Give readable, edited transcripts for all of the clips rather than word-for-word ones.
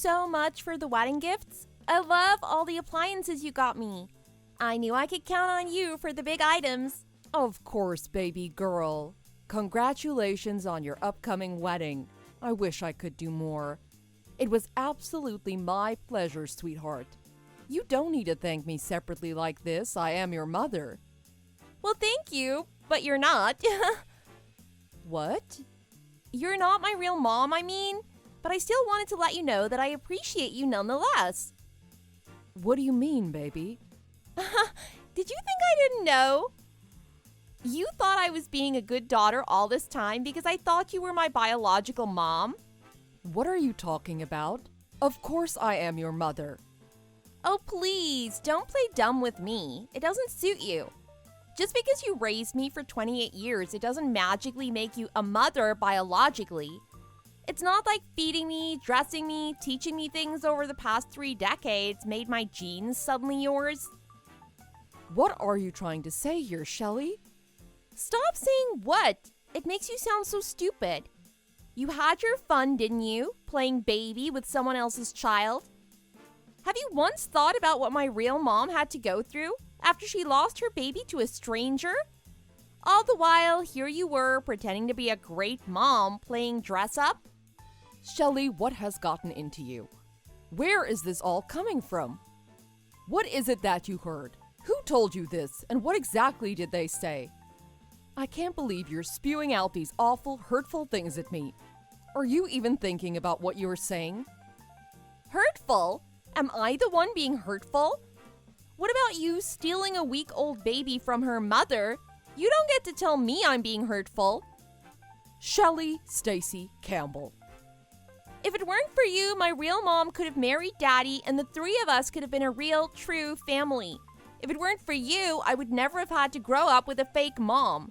so much for the wedding gifts. I love all the appliances you got me. I knew I could count on you for the big items. Of course, baby girl. Congratulations on your upcoming wedding. I wish I could do more. It was absolutely my pleasure, sweetheart. You don't need to thank me separately like this. I am your mother. Well, thank you, but you're not. What? You're not my real mom, I mean. But I still wanted to let you know that I appreciate you nonetheless. What do you mean, baby? Did you think I didn't know? You thought I was being a good daughter all this time because I thought you were my biological mom? What are you talking about? Of course I am your mother. Oh, please, don't play dumb with me. It doesn't suit you. Just because you raised me for 28 years, it doesn't magically make you a mother biologically. It's not like feeding me, dressing me, teaching me things over the past 3 decades made my genes suddenly yours. What are you trying to say here, Shelley? Stop saying what. It makes you sound so stupid. You had your fun, didn't you? Playing baby with someone else's child? Have you once thought about what my real mom had to go through after she lost her baby to a stranger? All the while, here you were pretending to be a great mom playing dress up. Shelley, what has gotten into you? Where is this all coming from? What is it that you heard? Who told you this, and what exactly did they say? I can't believe you're spewing out these awful, hurtful things at me. Are you even thinking about what you're saying? Hurtful? Am I the one being hurtful? What about you stealing a week-old baby from her mother? You don't get to tell me I'm being hurtful. Shelley Stacy Campbell. If it weren't for you, my real mom could have married Daddy and the 3 of us could have been a real, true family. If it weren't for you, I would never have had to grow up with a fake mom.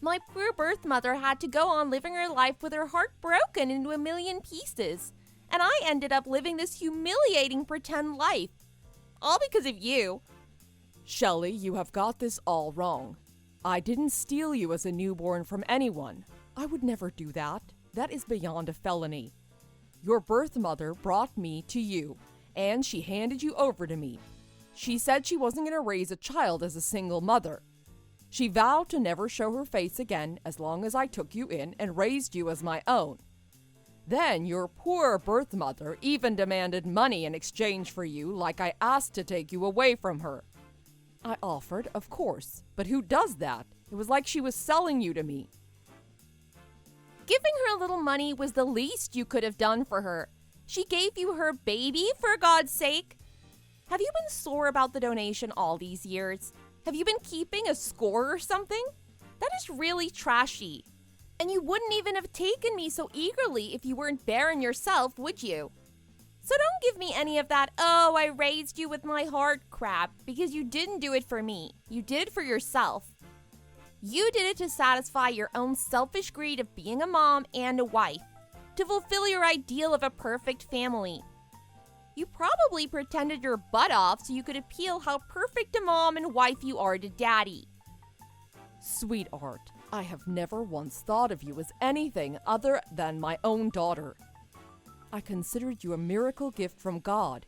My poor birth mother had to go on living her life with her heart broken into a million pieces. And I ended up living this humiliating pretend life. All because of you. Shelley, you have got this all wrong. I didn't steal you as a newborn from anyone. I would never do that. That is beyond a felony. Your birth mother brought me to you, and she handed you over to me. She said she wasn't going to raise a child as a single mother. She vowed to never show her face again as long as I took you in and raised you as my own. Then your poor birth mother even demanded money in exchange for you, like I asked to take you away from her. I offered, of course, but who does that? It was like she was selling you to me. Giving her a little money was the least you could have done for her. She gave you her baby, for God's sake. Have you been sore about the donation all these years? Have you been keeping a score or something? That is really trashy. And you wouldn't even have taken me so eagerly if you weren't barren yourself, would you? So don't give me any of that, oh, I raised you with my heart crap, because you didn't do it for me. You did it for yourself. You did it to satisfy your own selfish greed of being a mom and a wife, to fulfill your ideal of a perfect family. You probably pretended your butt off so you could appeal how perfect a mom and wife you are to Daddy. Sweetheart, I have never once thought of you as anything other than my own daughter. I considered you a miracle gift from God.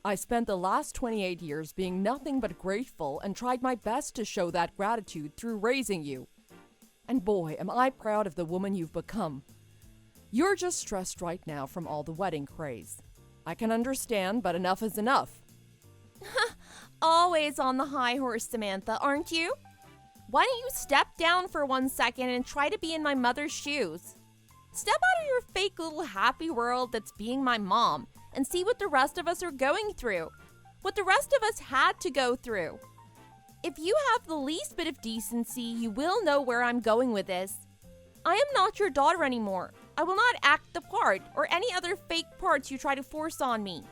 I spent the last 28 years being nothing but grateful and tried my best to show that gratitude through raising you. And boy, am I proud of the woman you've become. You're just stressed right now from all the wedding craze. I can understand, but enough is enough. Always on the high horse, Samantha, aren't you? Why don't you step down for 1 second and try to be in my mother's shoes? Step out of your fake little happy world that's being my mom and see what the rest of us are going through. What the rest of us had to go through. If you have the least bit of decency, you will know where I'm going with this. I am not your daughter anymore. I will not act the part or any other fake parts you try to force on me.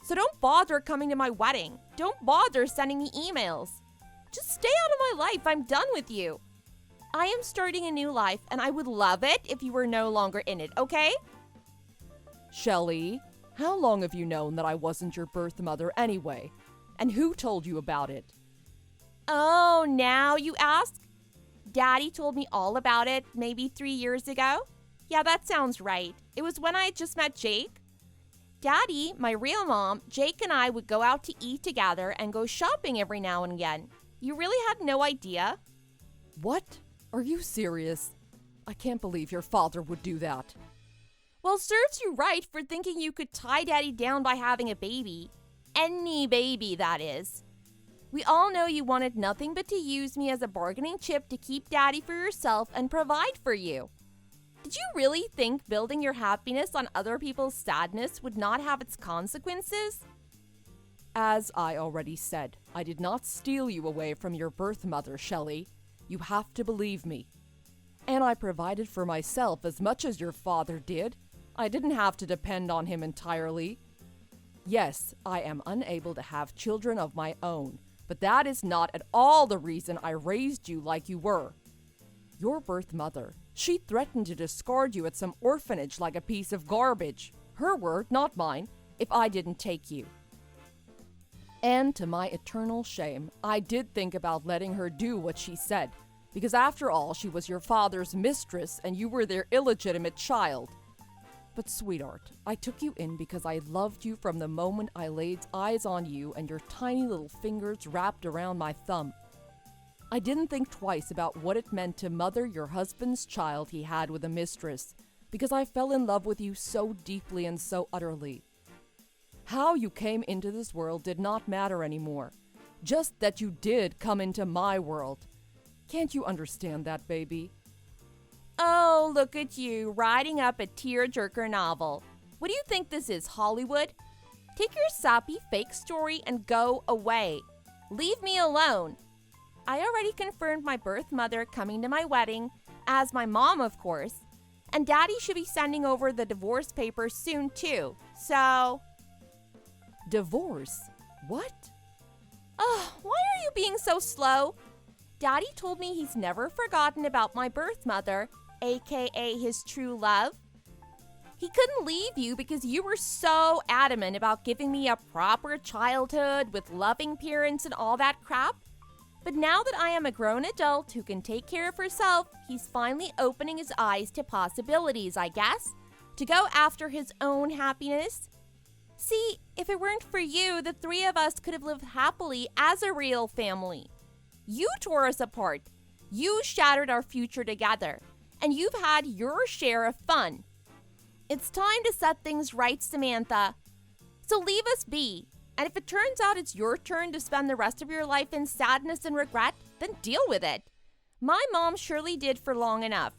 So don't bother coming to my wedding. Don't bother sending me emails. Just stay out of my life. I'm done with you. I am starting a new life, and I would love it if you were no longer in it, okay? Shelley, how long have you known that I wasn't your birth mother anyway? And who told you about it? Oh, now you ask? Daddy told me all about it maybe 3 years ago. Yeah, that sounds right. It was when I had just met Jake. Daddy, my real mom, Jake and I would go out to eat together and go shopping every now and again. You really had no idea? What? Are you serious? I can't believe your father would do that. Well, serves you right for thinking you could tie Daddy down by having a baby. Any baby, that is. We all know you wanted nothing but to use me as a bargaining chip to keep Daddy for yourself and provide for you. Did you really think building your happiness on other people's sadness would not have its consequences? As I already said, I did not steal you away from your birth mother, Shelley. You have to believe me. And I provided for myself as much as your father did. I didn't have to depend on him entirely. Yes, I am unable to have children of my own, but that is not at all the reason I raised you like you were. Your birth mother, she threatened to discard you at some orphanage like a piece of garbage. Her word, not mine, if I didn't take you. And to my eternal shame, I did think about letting her do what she said, because after all, she was your father's mistress and you were their illegitimate child. But sweetheart, I took you in because I loved you from the moment I laid eyes on you and your tiny little fingers wrapped around my thumb. I didn't think twice about what it meant to mother your husband's child he had with a mistress, because I fell in love with you so deeply and so utterly. How you came into this world did not matter anymore, just that you did come into my world. Can't you understand that, baby? Oh, look at you, writing up a tearjerker novel. What do you think this is, Hollywood? Take your sappy fake story and go away. Leave me alone. I already confirmed my birth mother coming to my wedding, as my mom, of course, and Daddy should be sending over the divorce papers soon, too, so... Divorce? What? Oh, why are you being so slow? Daddy told me he's never forgotten about my birth mother, aka his true love. He couldn't leave you because you were so adamant about giving me a proper childhood with loving parents and all that crap. But now that I am a grown adult who can take care of herself, he's finally opening his eyes to possibilities, I guess, to go after his own happiness. See, if it weren't for you, the three of us could have lived happily as a real family. You tore us apart. You shattered our future together. And you've had your share of fun. It's time to set things right, Samantha. So leave us be. And if it turns out it's your turn to spend the rest of your life in sadness and regret, then deal with it. My mom surely did for long enough.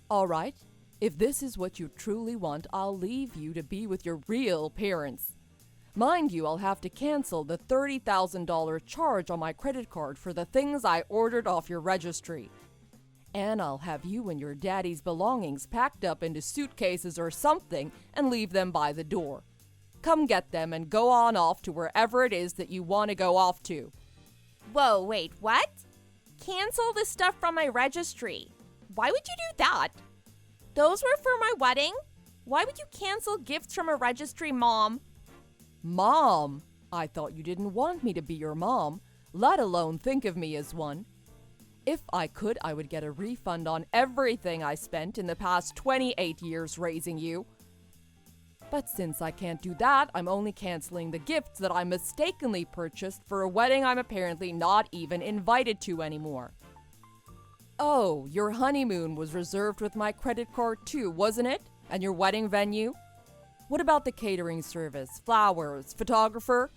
All right. If this is what you truly want, I'll leave you to be with your real parents. Mind you, I'll have to cancel the $30,000 charge on my credit card for the things I ordered off your registry. And I'll have you and your daddy's belongings packed up into suitcases or something and leave them by the door. Come get them and go on off to wherever it is that you want to go off to. Whoa, wait, what? Cancel the stuff from my registry. Why would you do that? Those were for my wedding? Why would you cancel gifts from a registry, Mom? Mom? I thought you didn't want me to be your mom, let alone think of me as one. If I could, I would get a refund on everything I spent in the past 28 years raising you. But since I can't do that, I'm only canceling the gifts that I mistakenly purchased for a wedding I'm apparently not even invited to anymore. Oh, your honeymoon was reserved with my credit card too, wasn't it? And your wedding venue? What about the catering service, flowers, photographer?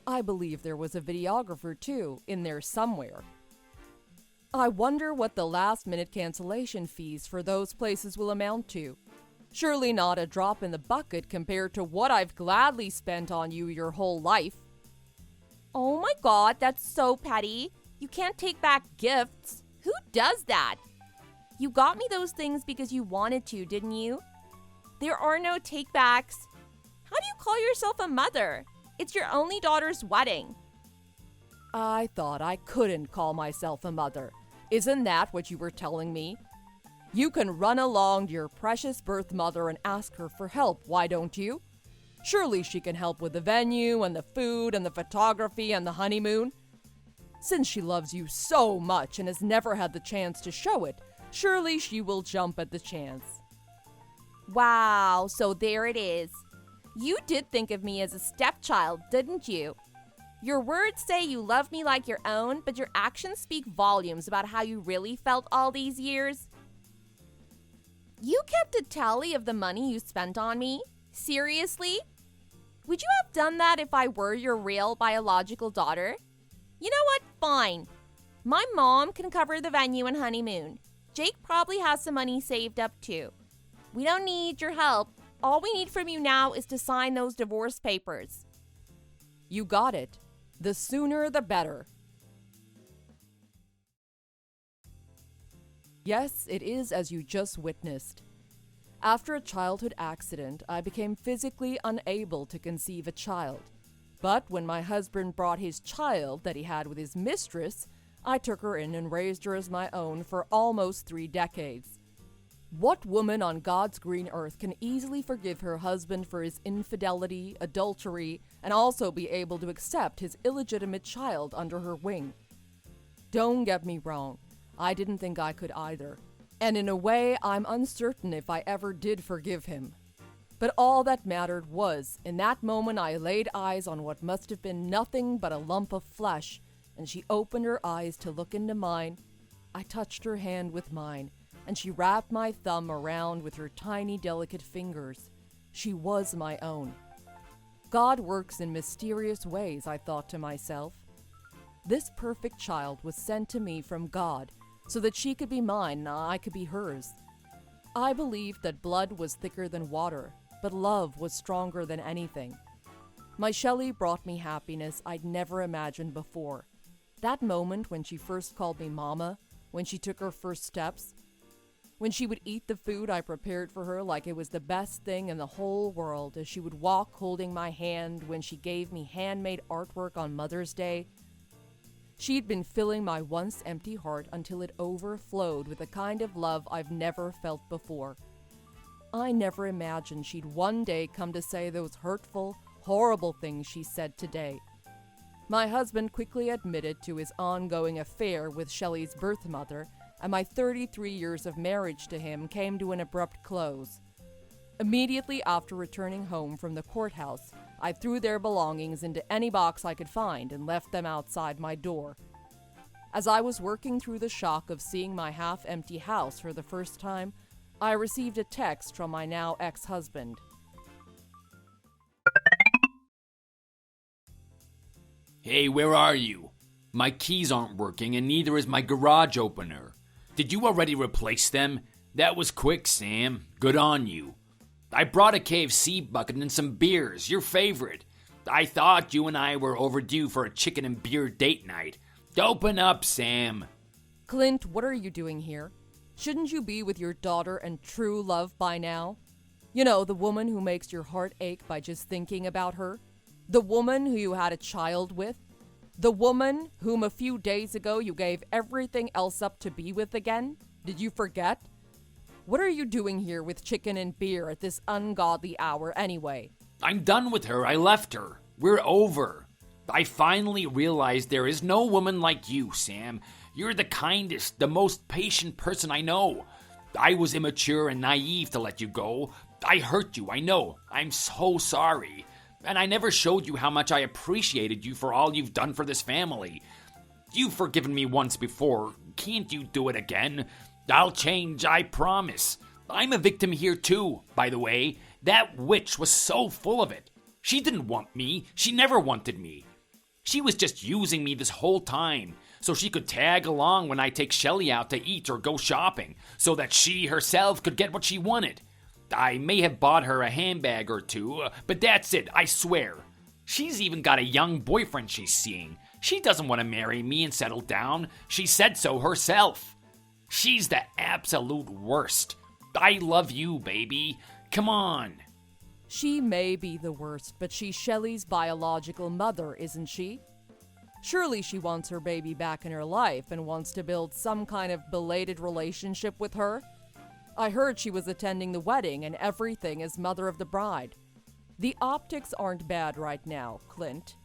I believe there was a videographer too, in there somewhere. I wonder what the last-minute cancellation fees for those places will amount to. Surely not a drop in the bucket compared to what I've gladly spent on you your whole life. Oh my God, that's so petty. You can't take back gifts. Who does that? You got me those things because you wanted to, didn't you? There are no takebacks. How do you call yourself a mother? It's your only daughter's wedding. I thought I couldn't call myself a mother. Isn't that what you were telling me? You can run along to your precious birth mother and ask her for help, why don't you? Surely she can help with the venue and the food and the photography and the honeymoon. Since she loves you so much and has never had the chance to show it, surely she will jump at the chance. Wow, so there it is. You did think of me as a stepchild, didn't you? Your words say you love me like your own, but your actions speak volumes about how you really felt all these years. You kept a tally of the money you spent on me? Seriously? Would you have done that if I were your real biological daughter? You know what? Fine. My mom can cover the venue and honeymoon. Jake probably has some money saved up too. We don't need your help. All we need from you now is to sign those divorce papers. You got it. The sooner the better. Yes, it is as you just witnessed. After a childhood accident, I became physically unable to conceive a child. But when my husband brought his child that he had with his mistress, I took her in and raised her as my own for almost 3 decades. What woman on God's green earth can easily forgive her husband for his infidelity, adultery, and also be able to accept his illegitimate child under her wing? Don't get me wrong, I didn't think I could either. And in a way, I'm uncertain if I ever did forgive him. But all that mattered was, in that moment I laid eyes on what must have been nothing but a lump of flesh, and she opened her eyes to look into mine. I touched her hand with mine, and she wrapped my thumb around with her tiny, delicate fingers. She was my own. God works in mysterious ways, I thought to myself. This perfect child was sent to me from God, so that she could be mine and I could be hers. I believed that blood was thicker than water, but love was stronger than anything. My Shelley brought me happiness I'd never imagined before. That moment when she first called me Mama, when she took her first steps, when she would eat the food I prepared for her like it was the best thing in the whole world, as she would walk holding my hand when she gave me handmade artwork on Mother's Day. She'd been filling my once empty heart until it overflowed with a kind of love I've never felt before. I never imagined she'd one day come to say those hurtful, horrible things she said today. My husband quickly admitted to his ongoing affair with Shelley's birth mother, and my 33 years of marriage to him came to an abrupt close. Immediately after returning home from the courthouse, I threw their belongings into any box I could find and left them outside my door. As I was working through the shock of seeing my half-empty house for the first time, I received a text from my now ex-husband. Hey, where are you? My keys aren't working and neither is my garage opener. Did you already replace them? That was quick, Sam. Good on you. I brought a KFC bucket and some beers, your favorite. I thought you and I were overdue for a chicken and beer date night. Open up, Sam. Clint, what are you doing here? Shouldn't you be with your daughter and true love by now? You know, the woman who makes your heart ache by just thinking about her? The woman who you had a child with? The woman whom a few days ago you gave everything else up to be with again? Did you forget? What are you doing here with chicken and beer at this ungodly hour anyway? I'm done with her. I left her. We're over. I finally realized there is no woman like you, Sam. You're the kindest, the most patient person I know. I was immature and naive to let you go. I hurt you, I know. I'm so sorry. And I never showed you how much I appreciated you for all you've done for this family. You've forgiven me once before. Can't you do it again? I'll change, I promise. I'm a victim here too, by the way. That witch was so full of it. She didn't want me. She never wanted me. She was just using me this whole time so she could tag along when I take Shelley out to eat or go shopping so that she herself could get what she wanted. I may have bought her a handbag or two, but that's it, I swear. She's even got a young boyfriend she's seeing. She doesn't want to marry me and settle down. She said so herself. She's the absolute worst. I love you, baby. Come on. She may be the worst, but she's Shelley's biological mother, isn't she? Surely she wants her baby back in her life and wants to build some kind of belated relationship with her. I heard she was attending the wedding and everything as mother of the bride. The optics aren't bad right now, Clint.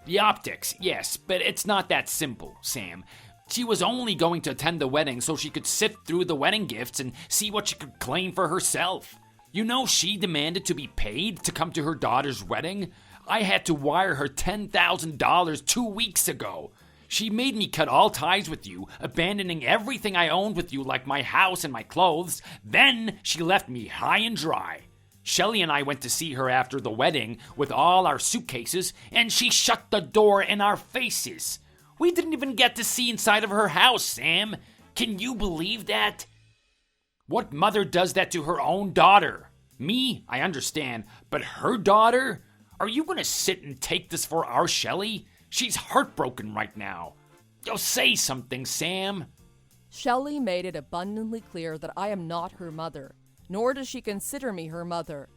The optics, yes, but it's not that simple, Sam. She was only going to attend the wedding so she could sift through the wedding gifts and see what she could claim for herself. You know she demanded to be paid to come to her daughter's wedding? I had to wire her $10,000 2 weeks ago. She made me cut all ties with you, abandoning everything I owned with you like my house and my clothes. Then she left me high and dry. Shelley and I went to see her after the wedding with all our suitcases, and she shut the door in our faces. We didn't even get to see inside of her house, Sam. Can you believe that? What mother does that to her own daughter? Me, I understand, but her daughter? Are you going to sit and take this for our Shelley? She's heartbroken right now. Yo, say something, Sam. Shelley made it abundantly clear that I am not her mother, nor does she consider me her mother.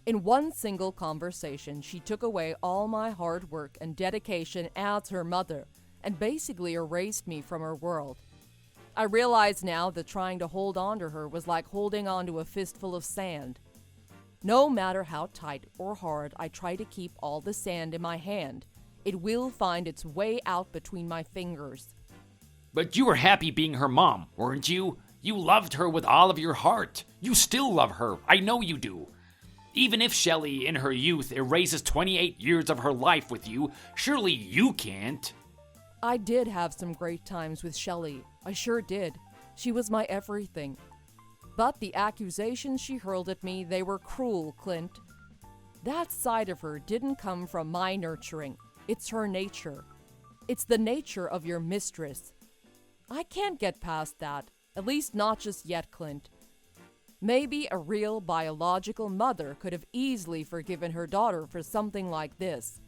In one single conversation, she took away all my hard work and dedication as her mother, and basically erased me from her world. I realize now that trying to hold on to her was like holding on to a fistful of sand. No matter how tight or hard I try to keep all the sand in my hand, it will find its way out between my fingers. But you were happy being her mom, weren't you? You loved her with all of your heart. You still love her. I know you do. Even if Shelley, in her youth, erases 28 years of her life with you, surely you can't. I did have some great times with Shelley. I sure did. She was my everything. But the accusations she hurled at me, they were cruel, Clint. That side of her didn't come from my nurturing. It's her nature. It's the nature of your mistress. I can't get past that, at least not just yet, Clint. Maybe a real biological mother could have easily forgiven her daughter for something like this.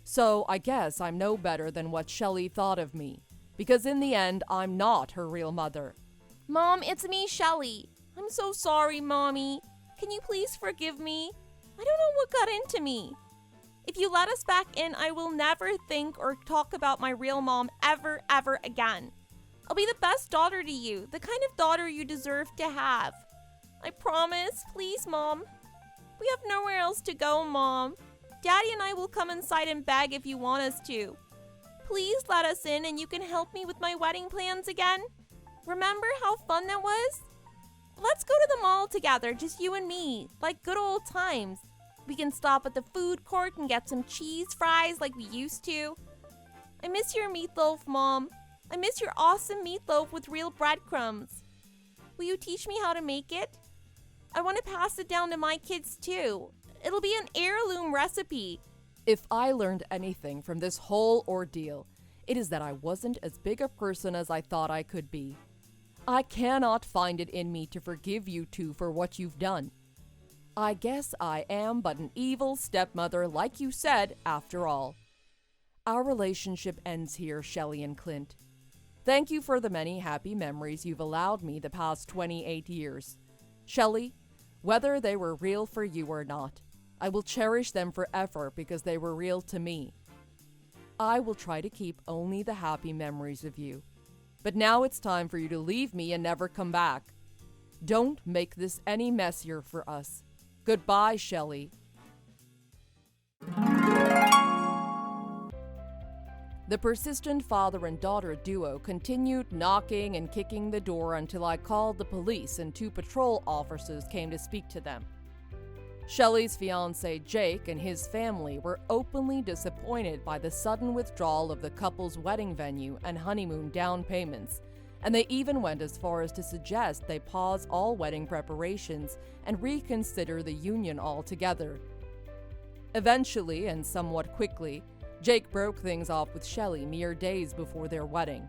So I guess I'm no better than what Shelley thought of me, because in the end, I'm not her real mother. Mom, it's me, Shelley. I'm so sorry, Mommy. Can you please forgive me? I don't know what got into me. If you let us back in, I will never think or talk about my real mom ever again. I'll be the best daughter to you, the kind of daughter you deserve to have. I promise. Please, Mom. We have nowhere else to go, Mom. Daddy and I will come inside and beg if you want us to. Please let us in and you can help me with my wedding plans again. Remember how fun that was? Let's go to the mall together, just you and me, like good old times. We can stop at the food court and get some cheese fries like we used to. I miss your meatloaf, Mom. I miss your awesome meatloaf with real breadcrumbs. Will you teach me how to make it? I want to pass it down to my kids too. It'll be an heirloom recipe. If I learned anything from this whole ordeal, it is that I wasn't as big a person as I thought I could be. I cannot find it in me to forgive you two for what you've done. I guess I am but an evil stepmother, like you said, after all. Our relationship ends here, Shelley and Clint. Thank you for the many happy memories you've allowed me the past 28 years. Shelley, whether they were real for you or not, I will cherish them forever because they were real to me. I will try to keep only the happy memories of you. But now it's time for you to leave me and never come back. Don't make this any messier for us. Goodbye, Shelley. The persistent father and daughter duo continued knocking and kicking the door until I called the police and 2 patrol officers came to speak to them. Shelley's fiancé Jake and his family were openly disappointed by the sudden withdrawal of the couple's wedding venue and honeymoon down payments, and they even went as far as to suggest they pause all wedding preparations and reconsider the union altogether. Eventually, and somewhat quickly, Jake broke things off with Shelley mere days before their wedding.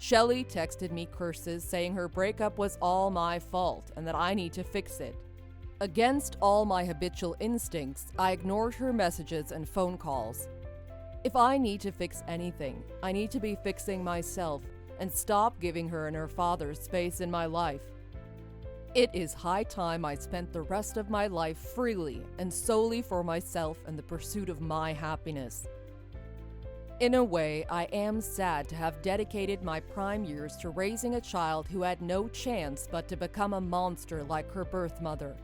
Shelley texted me curses saying her breakup was all my fault and that I need to fix it. Against all my habitual instincts, I ignored her messages and phone calls. If I need to fix anything, I need to be fixing myself and stop giving her and her father space in my life. It is high time I spent the rest of my life freely and solely for myself and the pursuit of my happiness. In a way, I am sad to have dedicated my prime years to raising a child who had no chance but to become a monster like her birth mother.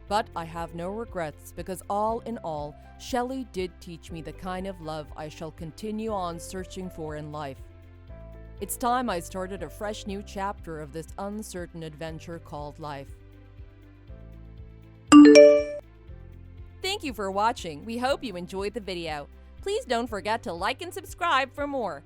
But I have no regrets because all in all, Shelley did teach me the kind of love I shall continue on searching for in life. It's time I started a fresh new chapter of this uncertain adventure called life. Thank you for watching. We hope you enjoyed the video. Please don't forget to like and subscribe for more.